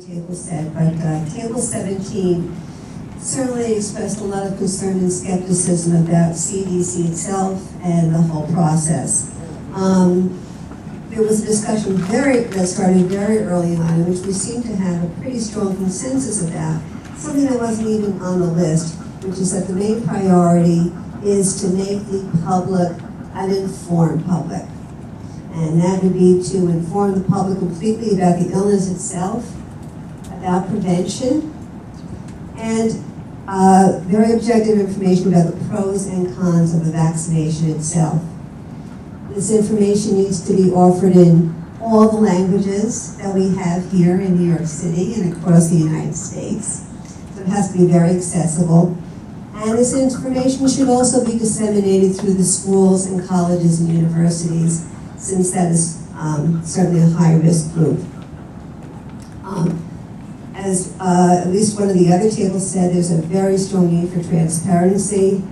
table said, but Table 17 certainly expressed a lot of concern and skepticism about CDC itself and the whole process. There was a discussion that started very early on, in which we seemed to have a pretty strong consensus about something that wasn't even on the list, which is that the main priority is to make the public an informed public. And that would be to inform the public completely about the illness itself, about prevention, and very objective information about the pros and cons of the vaccination itself. This information needs to be offered in all the languages that we have here in New York City and across the United States. So it has to be very accessible. And this information should also be disseminated through the schools and colleges and universities, since that is certainly a high-risk group. As at least one of the other tables said, there's a very strong need for transparency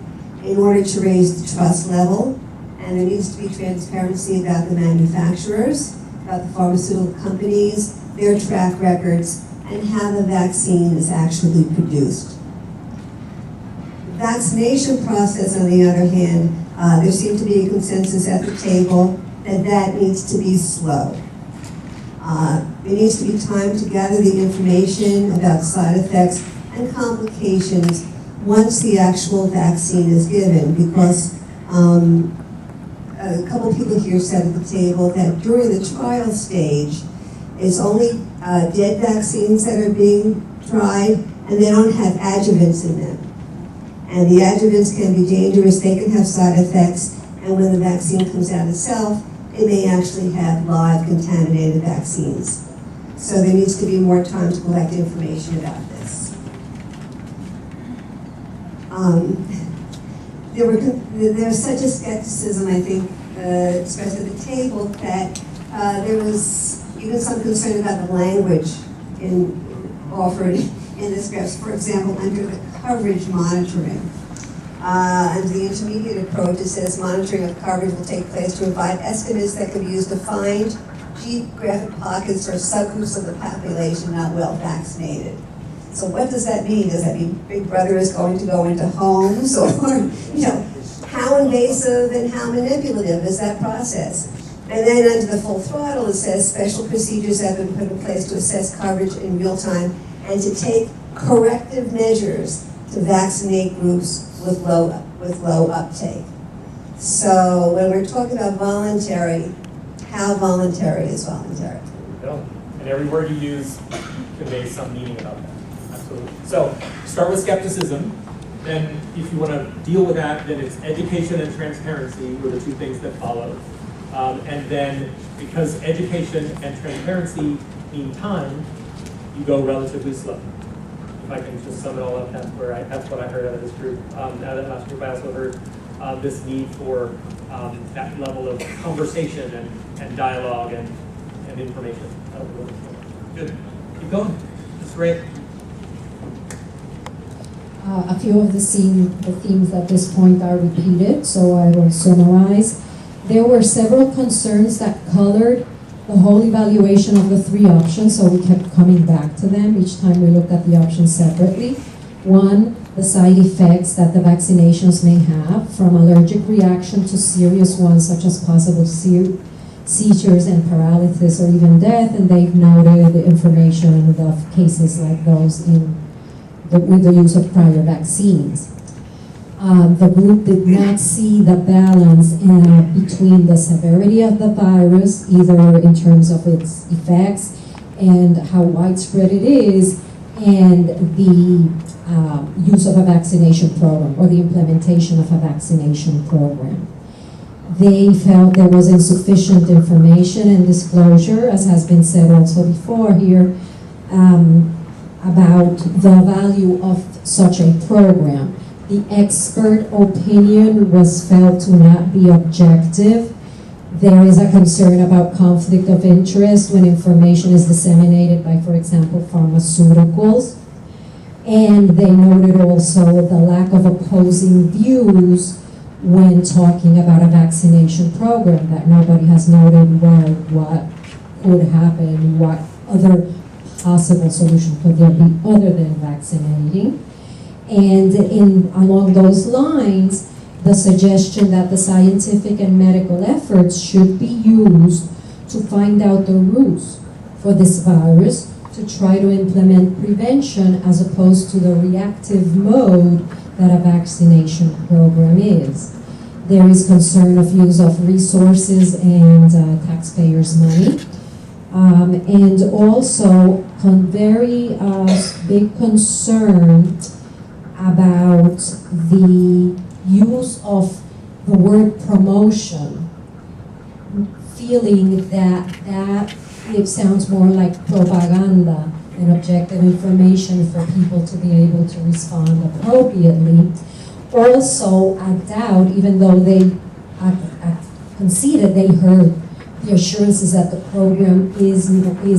in order to raise the trust level, and there needs to be transparency about the manufacturers, about the pharmaceutical companies, their track records, and how the vaccine is actually produced. The vaccination process, on the other hand, there seemed to be a consensus at the table that needs to be slow. There needs to be time to gather the information about side effects and complications once the actual vaccine is given, because a couple people here said at the table that during the trial stage, it's only dead vaccines that are being tried, and they don't have adjuvants in them. And the adjuvants can be dangerous, they can have side effects, and when the vaccine comes out itself, it may actually have live contaminated vaccines. So there needs to be more time to collect information about this. There's such a skepticism, I think, expressed at the table, that there was even some concern about the language offered in the scripts. For example, under the coverage monitoring. Under the intermediate approach, it says monitoring of coverage will take place to provide estimates that can be used to find geographic pockets or subgroups of the population not well vaccinated. So what does that mean? Does that mean Big Brother is going to go into homes, or how invasive and how manipulative is that process? And then under the full throttle, it says special procedures have been put in place to assess coverage in real time and to take corrective measures to vaccinate groups with low uptake. So when we're talking about voluntary, how voluntary is voluntary? And every word you use conveys some meaning about that. Absolutely. So start with skepticism. Then if you want to deal with that, then it's education and transparency were the two things that follow. And then because education and transparency mean time, you go relatively slow. If I can just sum it all up, that's what I heard out of this group. Out of that last group, I also heard this need for that level of conversation and dialogue and information. Good. Keep going. That's great. A few of the themes at this point are repeated, so I will summarize. There were several concerns that colored the whole evaluation of the three options, so we kept coming back to them each time we looked at the options separately. One, the side effects that the vaccinations may have, from allergic reaction to serious ones such as possible seizures and paralysis or even death, and they've noted the information of cases like those with the use of prior vaccines. The group did not see the balance between the severity of the virus, either in terms of its effects and how widespread it is, and the use of a vaccination program or the implementation of a vaccination program. They felt there was insufficient information and disclosure, as has been said also before here, about the value of such a program. The expert opinion was felt to not be objective. There is a concern about conflict of interest when information is disseminated by, for example, pharmaceuticals. And they noted also the lack of opposing views when talking about a vaccination program, that nobody has noted, well, what could happen, what other possible solution could there be other than vaccinating. And along those lines, the suggestion that the scientific and medical efforts should be used to find out the roots for this virus, to try to implement prevention as opposed to the reactive mode that a vaccination program is. There is concern of use of resources and taxpayers' money. And also very big concern about the use of the word promotion, feeling that it sounds more like propaganda and objective information for people to be able to respond appropriately. Also, a doubt, even though they conceded they heard the assurances that the program is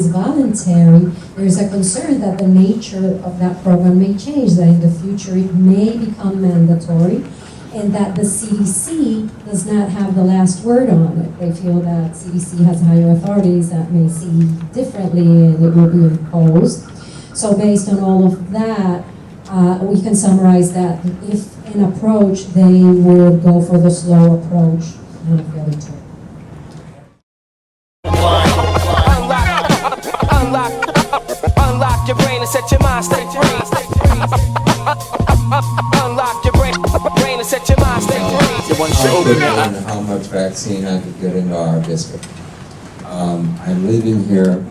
voluntary, there's a concern that the nature of that program may change, that in the future it may become mandatory, and that the CDC does not have the last word on it. They feel that CDC has higher authorities that may see differently and it will be imposed. So based on all of that, we can summarize that if an approach, they would go for the slow approach and the other two. Unlock your brain and set your mind straight. Unlock your brain and set your mind straight. I could learn how much vaccine I could get into our district. I'm leaving here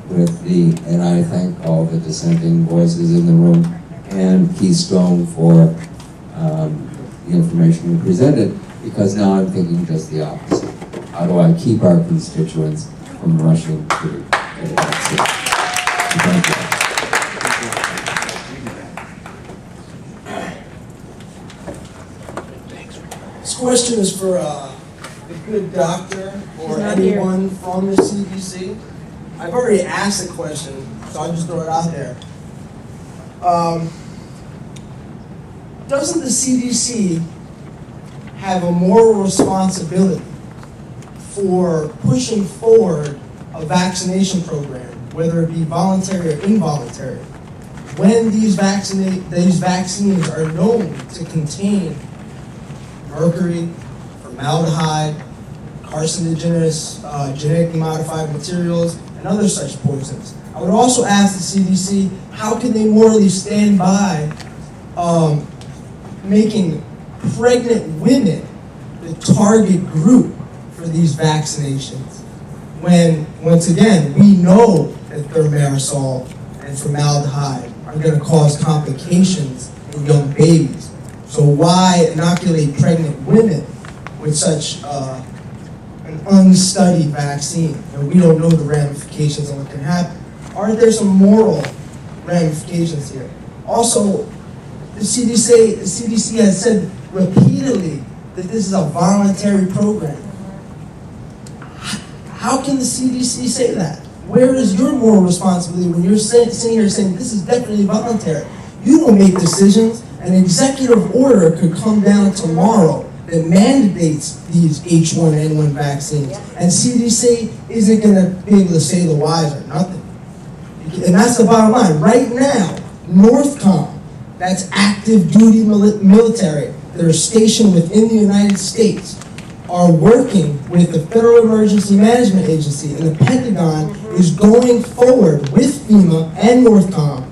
with and I thank all the dissenting voices in the room and Keystone for the information you presented, because now I'm thinking just the opposite. How do I keep our constituents from rushing to get a vaccine? Thank you. This question is for the good doctor or anyone from the CDC. I've already asked the question, so I'll just throw it out there. Doesn't the CDC have a moral responsibility for pushing forward a vaccination program, whether it be voluntary or involuntary, when these vaccines are known to contain mercury, formaldehyde, carcinogenous, genetically modified materials, and other such poisons? I would also ask the CDC, how can they morally stand by making pregnant women the target group for these vaccinations, when, once again, we know that thimerosal and formaldehyde are going to cause complications in young babies? So why inoculate pregnant women with such an unstudied vaccine? And we don't know the ramifications of what can happen. Aren't there some moral ramifications here? Also, the CDC has said repeatedly that this is a voluntary program. How can the CDC say that? Where is your moral responsibility when you're sitting here saying this is definitely voluntary? You don't make decisions. An executive order could come down tomorrow that mandates these H1N1 vaccines, and CDC isn't going to be able to say the whys or nothing. And that's the bottom line. Right now, NORTHCOM, that's active duty military that are stationed within the United States, are working with the Federal Emergency Management Agency, and the Pentagon is going forward with FEMA and NORTHCOM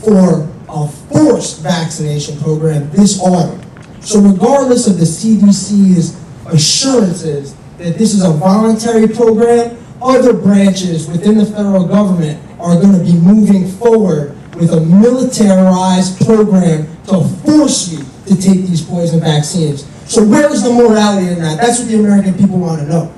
for a forced vaccination program this autumn. So regardless of the CDC's assurances that this is a voluntary program, other branches within the federal government are going to be moving forward with a militarized program to force you to take these poison vaccines. So where's the morality in that? That's what the American people want to know.